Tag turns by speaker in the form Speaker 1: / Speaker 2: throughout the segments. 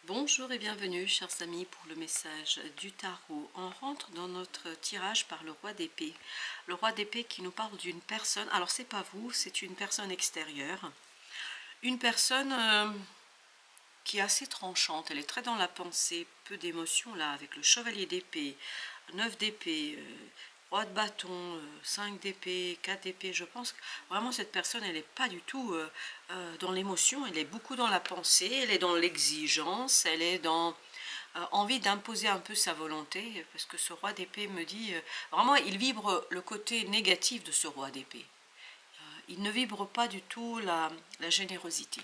Speaker 1: Bonjour et bienvenue chers amis pour le message du tarot. On rentre dans notre tirage par le roi d'épée. Le roi d'épée qui nous parle d'une personne, alors c'est pas vous, c'est une personne extérieure. Une personne qui est assez tranchante, elle est très dans la pensée, peu d'émotions là, avec le chevalier d'épée, 9 d'épée, roi de bâton, 5 d'épée, 4 d'épée. Je pense que vraiment cette personne, elle n'est pas du tout dans l'émotion, elle est beaucoup dans la pensée, elle est dans l'exigence, elle est dans envie d'imposer un peu sa volonté, parce que ce roi d'épée me dit, vraiment il vibre le côté négatif de ce roi d'épée. Il ne vibre pas du tout la générosité.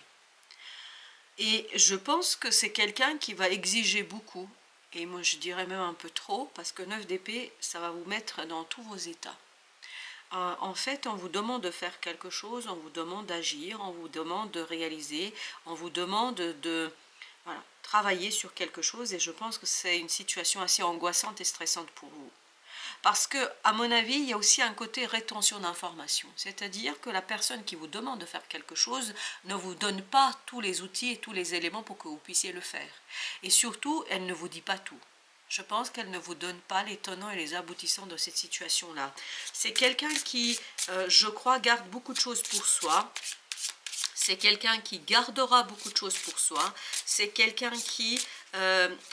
Speaker 1: Et je pense que c'est quelqu'un qui va exiger beaucoup, et moi je dirais même un peu trop, parce que 9 d'épée, ça va vous mettre dans tous vos états. En fait, on vous demande de faire quelque chose, on vous demande d'agir, on vous demande de réaliser, on vous demande de voilà, travailler sur quelque chose, et je pense que c'est une situation assez angoissante et stressante pour vous. Parce que, à mon avis, il y a aussi un côté rétention d'informations. C'est-à-dire que la personne qui vous demande de faire quelque chose ne vous donne pas tous les outils et tous les éléments pour que vous puissiez le faire. Et surtout, elle ne vous dit pas tout. Je pense qu'elle ne vous donne pas les tenants et les aboutissants de cette situation-là. C'est quelqu'un qui, je crois, garde beaucoup de choses pour soi. C'est quelqu'un qui gardera beaucoup de choses pour soi. C'est quelqu'un qui,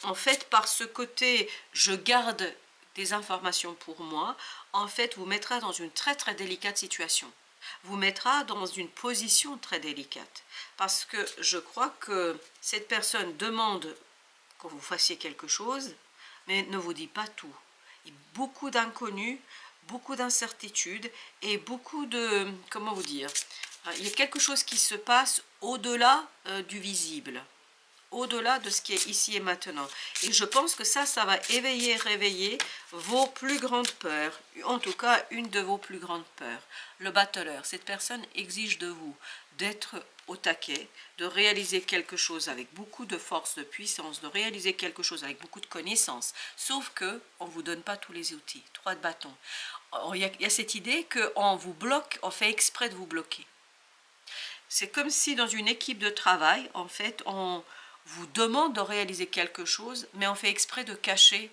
Speaker 1: en fait, par ce côté, je garde des informations pour moi, en fait, vous mettra dans une très très délicate situation. Vous mettra dans une position très délicate. Parce que je crois que cette personne demande que vous fassiez quelque chose, mais ne vous dit pas tout. Il y a beaucoup d'inconnus, beaucoup d'incertitudes et beaucoup de, comment vous dire, il y a quelque chose qui se passe au-delà du visible, au-delà de ce qui est ici et maintenant. Et je pense que ça va éveiller, réveiller vos plus grandes peurs, en tout cas une de vos plus grandes peurs. Le battleur, cette personne exige de vous d'être au taquet, de réaliser quelque chose avec beaucoup de force, de puissance, de réaliser quelque chose avec beaucoup de connaissances, sauf que on ne vous donne pas tous les outils. 3 de bâton. Il y a cette idée qu'on vous bloque, on fait exprès de vous bloquer. C'est comme si dans une équipe de travail, en fait, on vous demande de réaliser quelque chose, mais on fait exprès de cacher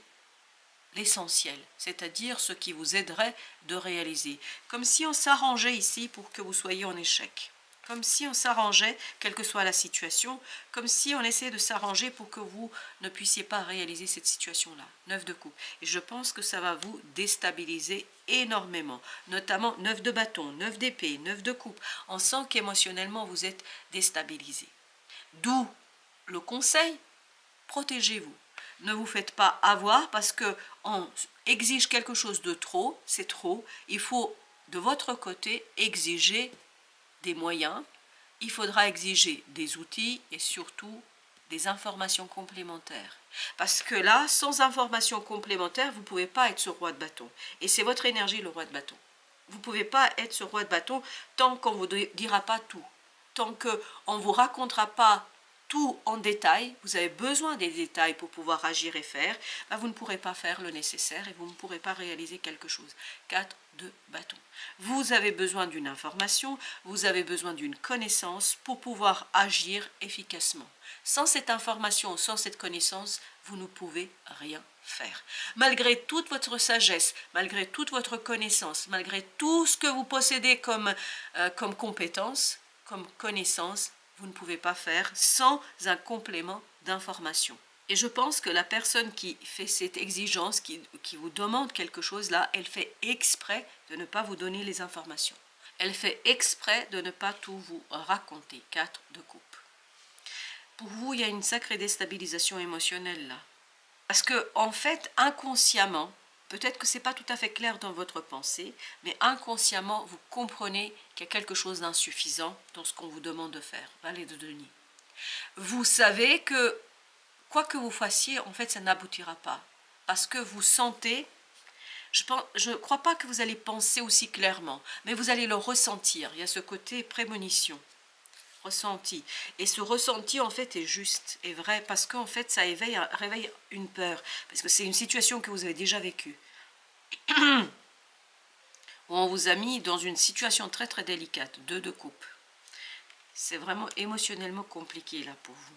Speaker 1: l'essentiel, c'est-à-dire ce qui vous aiderait de réaliser. Comme si on s'arrangeait ici pour que vous soyez en échec. Comme si on s'arrangeait, quelle que soit la situation, comme si on essayait de s'arranger pour que vous ne puissiez pas réaliser cette situation-là. 9 de coupe. Et je pense que ça va vous déstabiliser énormément. Notamment 9 de bâton, 9 d'épée, 9 de coupe. On sent qu'émotionnellement vous êtes déstabilisé. D'où le conseil, protégez-vous. Ne vous faites pas avoir parce qu'on exige quelque chose de trop, c'est trop. Il faut de votre côté exiger des moyens, il faudra exiger des outils et surtout des informations complémentaires. Parce que là, sans informations complémentaires, vous ne pouvez pas être ce roi de bâton. Et c'est votre énergie, le roi de bâton. Vous ne pouvez pas être ce roi de bâton tant qu'on ne vous dira pas tout. Tant qu'on ne vous racontera pas tout en détail, vous avez besoin des détails pour pouvoir agir et faire, ben vous ne pourrez pas faire le nécessaire et vous ne pourrez pas réaliser quelque chose. 4 de bâton. Vous avez besoin d'une information, vous avez besoin d'une connaissance pour pouvoir agir efficacement. Sans cette information, sans cette connaissance, vous ne pouvez rien faire. Malgré toute votre sagesse, malgré toute votre connaissance, malgré tout ce que vous possédez comme compétence, comme connaissance, vous ne pouvez pas faire sans un complément d'information. Et je pense que la personne qui fait cette exigence, qui vous demande quelque chose là, elle fait exprès de ne pas vous donner les informations. Elle fait exprès de ne pas tout vous raconter. 4 de coupe. Pour vous, il y a une sacrée déstabilisation émotionnelle là. Parce que, en fait, inconsciemment, peut-être que ce n'est pas tout à fait clair dans votre pensée, mais inconsciemment, vous comprenez qu'il y a quelque chose d'insuffisant dans ce qu'on vous demande de faire. Valet de denier. Vous savez que, quoi que vous fassiez, en fait, ça n'aboutira pas. Parce que vous sentez, je ne crois pas que vous allez penser aussi clairement, mais vous allez le ressentir. Il y a ce côté prémonition. Ressenti. Et ce ressenti, en fait, est juste, est vrai, parce qu'en fait, ça réveille une peur. Parce que c'est une situation que vous avez déjà vécue. Où on vous a mis dans une situation très très délicate, 2 de coupe. C'est vraiment émotionnellement compliqué, là, pour vous.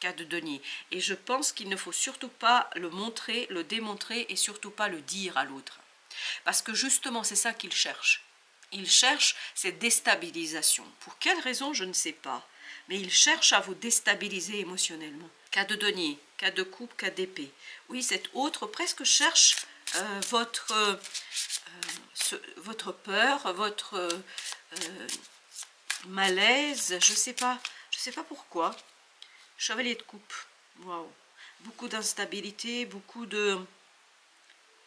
Speaker 1: 4 de denier. Et je pense qu'il ne faut surtout pas le montrer, le démontrer et surtout pas le dire à l'autre. Parce que justement, c'est ça qu'il cherche. Il cherche cette déstabilisation. Pour quelle raison, je ne sais pas. Mais il cherche à vous déstabiliser émotionnellement. 4 de denier, 4 de coupe, 4 d'épée. Oui, cet autre presque cherche votre peur, votre malaise, je sais pas pourquoi. Chevalier de coupe, waouh, beaucoup d'instabilité, beaucoup de...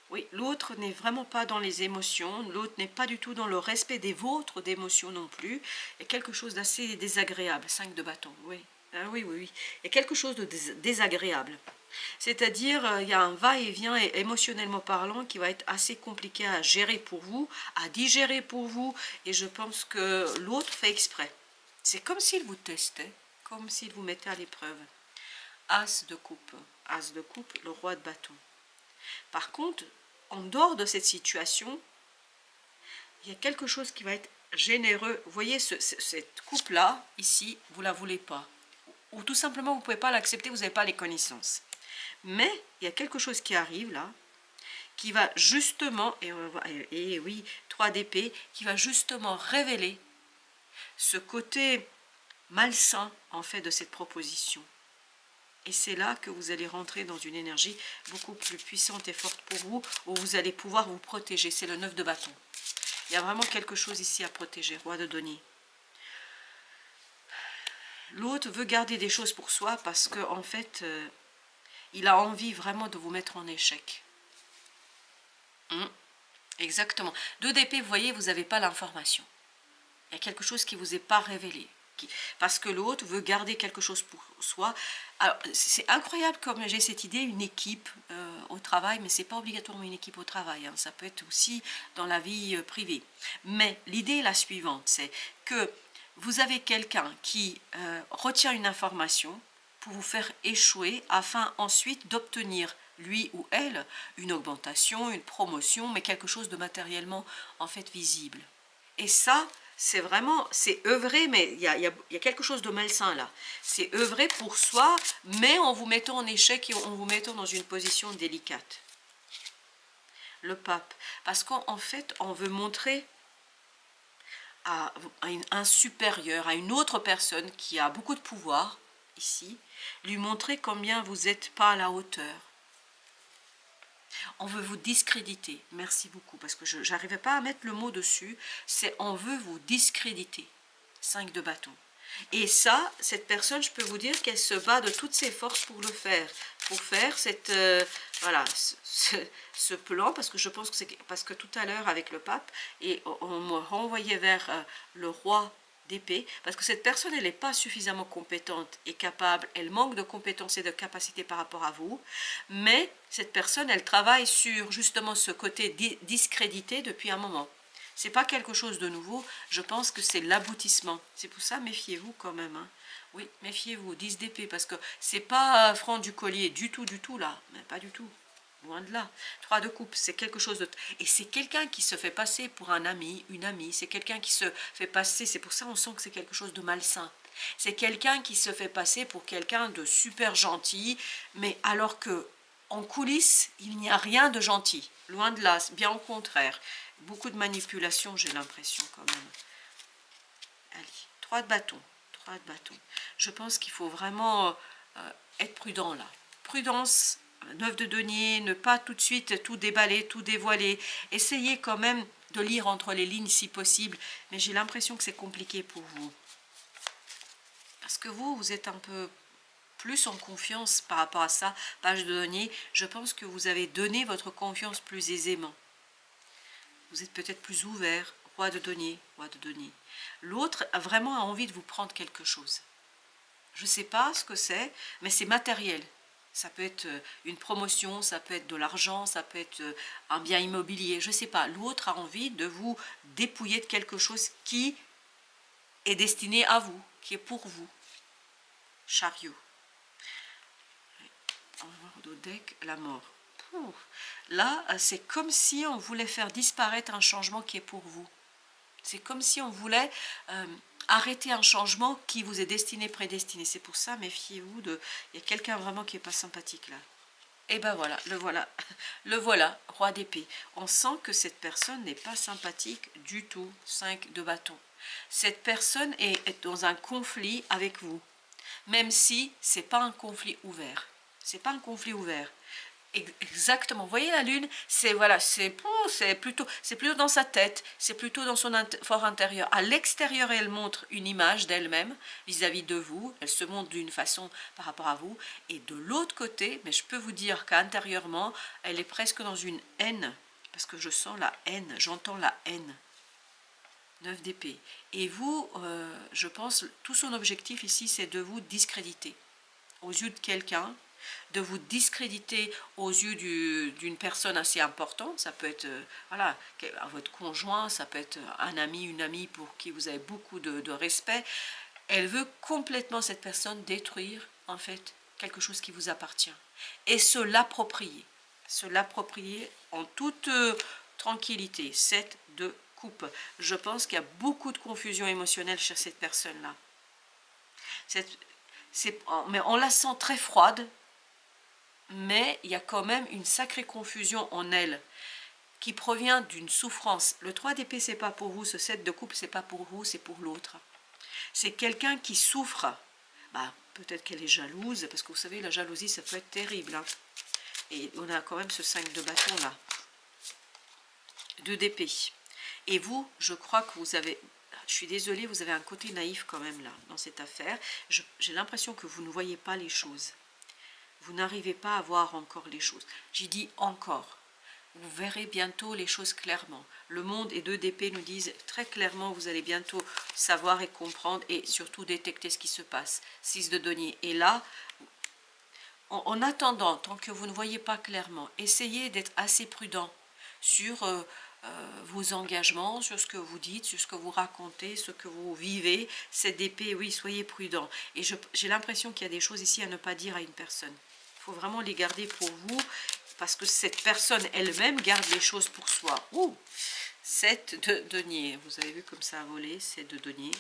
Speaker 1: Oui, l'autre n'est vraiment pas dans les émotions, l'autre n'est pas du tout dans le respect des vôtres d'émotions non plus, il y a quelque chose d'assez désagréable, 5 de bâton, oui. Ah oui, oui, oui, il y a quelque chose de désagréable. C'est-à-dire, il y a un va-et-vient émotionnellement parlant qui va être assez compliqué à gérer pour vous, à digérer pour vous, et je pense que l'autre fait exprès. C'est comme s'il vous testait, comme s'il vous mettait à l'épreuve. As de coupe, le roi de bâton. Par contre, en dehors de cette situation, il y a quelque chose qui va être généreux. Vous voyez, cette coupe-là, ici, vous ne la voulez pas. Ou tout simplement, vous ne pouvez pas l'accepter, vous n'avez pas les connaissances. Mais il y a quelque chose qui arrive là, qui va justement, et oui, 3 d'épée, qui va justement révéler ce côté malsain en fait de cette proposition. Et c'est là que vous allez rentrer dans une énergie beaucoup plus puissante et forte pour vous, où vous allez pouvoir vous protéger. C'est le 9 de bâton. Il y a vraiment quelque chose ici à protéger, roi de denier. L'autre veut garder des choses pour soi parce qu'en fait, il a envie vraiment de vous mettre en échec. Exactement. 2 d'épée, vous voyez, vous n'avez pas l'information. Il y a quelque chose qui ne vous est pas révélé. Parce que l'autre veut garder quelque chose pour soi. C'est incroyable comme j'ai cette idée, une équipe au travail, mais ce n'est pas obligatoirement une équipe au travail, hein, ça peut être aussi dans la vie privée. Mais l'idée est la suivante, c'est que vous avez quelqu'un qui retient une information pour vous faire échouer afin ensuite d'obtenir, lui ou elle, une augmentation, une promotion, mais quelque chose de matériellement en fait visible. Et ça, c'est vraiment, c'est œuvrer, mais il y a quelque chose de malsain là. C'est œuvrer pour soi, mais en vous mettant en échec et en vous mettant dans une position délicate. Le pape. Parce qu'en fait, on veut montrer à un supérieur, à une autre personne qui a beaucoup de pouvoir, ici, lui montrer combien vous n'êtes pas à la hauteur. On veut vous discréditer. Merci beaucoup, parce que je n'arrivais pas à mettre le mot dessus. C'est on veut vous discréditer. 5 de bâton. Et ça, cette personne, je peux vous dire qu'elle se bat de toutes ses forces pour le faire. Pour faire cette, voilà, ce plan, parce que je pense que c'est parce que tout à l'heure avec le pape, et on me renvoyait vers le roi d'épée, parce que cette personne, elle n'est pas suffisamment compétente et capable, elle manque de compétences et de capacités par rapport à vous, mais cette personne, elle travaille sur justement ce côté discrédité depuis un moment. C'est pas quelque chose de nouveau, je pense que c'est l'aboutissement. C'est pour ça, méfiez-vous quand même. Hein. Oui, méfiez-vous, 10 d'épée, parce que c'est pas franc du collier du tout là, mais pas du tout. Loin de là. 3 de coupe, c'est quelque chose de... Et c'est quelqu'un qui se fait passer pour un ami, une amie. C'est quelqu'un qui se fait passer... C'est pour ça on sent que c'est quelque chose de malsain. C'est quelqu'un qui se fait passer pour quelqu'un de super gentil, mais alors que en coulisses, il n'y a rien de gentil. Loin de là, bien au contraire. Beaucoup de manipulation, j'ai l'impression quand même. Allez, 3 de bâton. 3 de bâton. Je pense qu'il faut vraiment être prudent là. Prudence. 9 de denier, ne pas tout de suite tout déballer, tout dévoiler. Essayez quand même de lire entre les lignes si possible, mais j'ai l'impression que c'est compliqué pour vous. Parce que vous êtes un peu plus en confiance par rapport à ça. Page de denier, je pense que vous avez donné votre confiance plus aisément. Vous êtes peut-être plus ouvert, roi de denier, roi de denier. L'autre a vraiment envie de vous prendre quelque chose. Je ne sais pas ce que c'est, mais c'est matériel. Ça peut être une promotion, ça peut être de l'argent, ça peut être un bien immobilier, je ne sais pas. L'autre a envie de vous dépouiller de quelque chose qui est destiné à vous, qui est pour vous. Chariot. On va voir au deck la mort. Là, c'est comme si on voulait faire disparaître un changement qui est pour vous. C'est comme si on voulait arrêter un changement qui vous est destiné, prédestiné. C'est pour ça, méfiez-vous de... Il y a quelqu'un vraiment qui n'est pas sympathique là. Et ben voilà, le voilà, roi d'épée. On sent que cette personne n'est pas sympathique du tout. 5 de bâton. Cette personne est dans un conflit avec vous. Même si ce n'est pas un conflit ouvert. C'est pas un conflit ouvert. Exactement. Vous voyez la lune, c'est voilà, c'est plutôt dans sa tête, c'est plutôt dans son fort intérieur. À l'extérieur, elle montre une image d'elle-même vis-à-vis de vous. Elle se montre d'une façon par rapport à vous. Et de l'autre côté, mais je peux vous dire qu'intérieurement, elle est presque dans une haine, parce que je sens la haine, j'entends la haine. 9 d'épée. Et vous, je pense, tout son objectif ici, c'est de vous discréditer aux yeux de quelqu'un, de vous discréditer aux yeux d'une personne assez importante. Ça peut être voilà, votre conjoint, ça peut être un ami, une amie pour qui vous avez beaucoup de respect. Elle veut complètement, cette personne, détruire en fait quelque chose qui vous appartient et se l'approprier en toute tranquillité. 7 de coupe. Je pense qu'il y a beaucoup de confusion émotionnelle chez cette personne-là. Mais on la sent très froide, mais il y a quand même une sacrée confusion en elle qui provient d'une souffrance. Le 3 d'épée, c'est pas pour vous, ce 7 de coupe, c'est pas pour vous, c'est pour l'autre. C'est quelqu'un qui souffre. Bah, peut-être qu'elle est jalouse, parce que vous savez, la jalousie, ça peut être terrible. Hein. Et on a quand même ce 5 de bâton là. 2 d'épée. Et vous, je crois que vous avez... Je suis désolée, vous avez un côté naïf quand même là, dans cette affaire. J'ai l'impression que vous ne voyez pas les choses. Vous n'arrivez pas à voir encore les choses. J'ai dit encore. Vous verrez bientôt les choses clairement. Le monde et 2 d'épée nous disent très clairement, vous allez bientôt savoir et comprendre et surtout détecter ce qui se passe. 6 de denier. Et là, en attendant, tant que vous ne voyez pas clairement, essayez d'être assez prudent sur... vos engagements, sur ce que vous dites, sur ce que vous racontez, ce que vous vivez. Cette épée, oui, soyez prudent. Et j'ai l'impression qu'il y a des choses ici à ne pas dire à une personne. Il faut vraiment les garder pour vous, parce que cette personne elle-même garde les choses pour soi. Ouh, 7 de denier. Vous avez vu comme ça a volé, 7 de denier.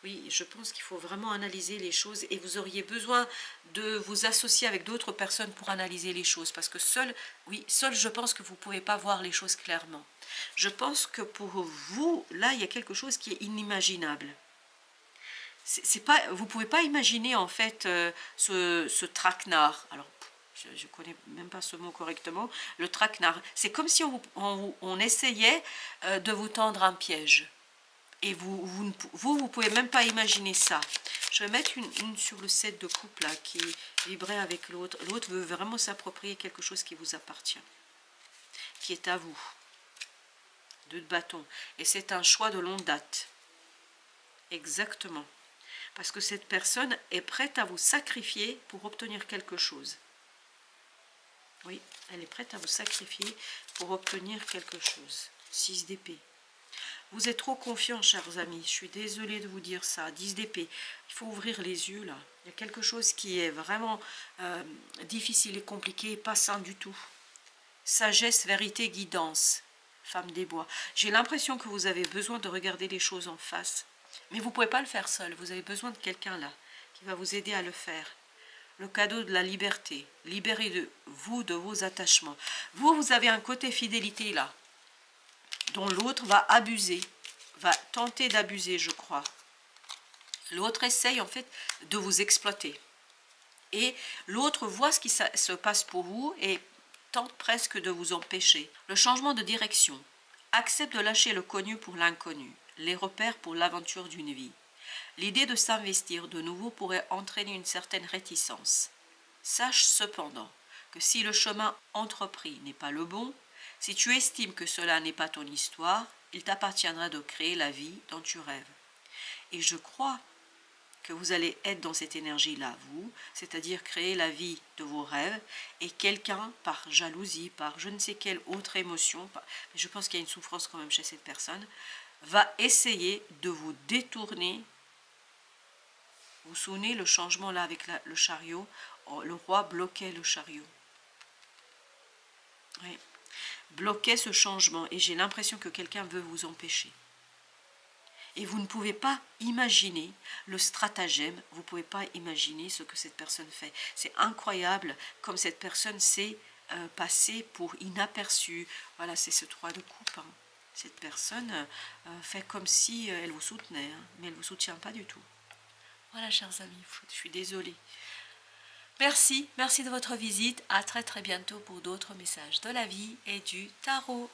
Speaker 1: Oui, je pense qu'il faut vraiment analyser les choses et vous auriez besoin de vous associer avec d'autres personnes pour analyser les choses. Parce que seul, oui, seul je pense que vous ne pouvez pas voir les choses clairement. Je pense que pour vous, là, il y a quelque chose qui est inimaginable. Vous ne pouvez pas imaginer en fait ce traquenard. Alors, je ne connais même pas ce mot correctement. Le traquenard, c'est comme si on essayait de vous tendre un piège. Et vous pouvez même pas imaginer ça. Je vais mettre une sur le 7 de coupe là, qui vibrait avec l'autre. L'autre veut vraiment s'approprier quelque chose qui vous appartient, qui est à vous. 2 de bâton. Et c'est un choix de longue date. Exactement. Parce que cette personne est prête à vous sacrifier pour obtenir quelque chose. Oui, elle est prête à vous sacrifier pour obtenir quelque chose. 6 d'épée. Vous êtes trop confiants, chers amis. Je suis désolée de vous dire ça. 10 d'épée. Il faut ouvrir les yeux, là. Il y a quelque chose qui est vraiment difficile et compliqué et pas sain du tout. Sagesse, vérité, guidance. Femme des bois. J'ai l'impression que vous avez besoin de regarder les choses en face. Mais vous ne pouvez pas le faire seul. Vous avez besoin de quelqu'un, là, qui va vous aider à le faire. Le cadeau de la liberté. Libérez vous de vos attachements. Vous avez un côté fidélité, là, dont l'autre va abuser, va tenter d'abuser, je crois. L'autre essaye en fait de vous exploiter. Et l'autre voit ce qui se passe pour vous et tente presque de vous empêcher. Le changement de direction. Accepte de lâcher le connu pour l'inconnu, les repères pour l'aventure d'une vie. L'idée de s'investir de nouveau pourrait entraîner une certaine réticence. Sache cependant que si le chemin entrepris n'est pas le bon, si tu estimes que cela n'est pas ton histoire, il t'appartiendra de créer la vie dont tu rêves. Et je crois que vous allez être dans cette énergie-là, vous, c'est-à-dire créer la vie de vos rêves, et quelqu'un, par jalousie, par je ne sais quelle autre émotion, je pense qu'il y a une souffrance quand même chez cette personne, va essayer de vous détourner. Vous vous souvenez le changement là avec le chariot, le roi bloquait le chariot. Oui. Bloquait ce changement et j'ai l'impression que quelqu'un veut vous empêcher. et vous ne pouvez pas imaginer le stratagème, vous ne pouvez pas imaginer ce que cette personne fait. C'est incroyable comme cette personne s'est passée pour inaperçue. Voilà, c'est ce 3 de coupe. Hein. Cette personne fait comme si elle vous soutenait, hein, mais elle ne vous soutient pas du tout. Voilà, chers amis, je suis désolée. Merci de votre visite. À très bientôt pour d'autres messages de la vie et du tarot.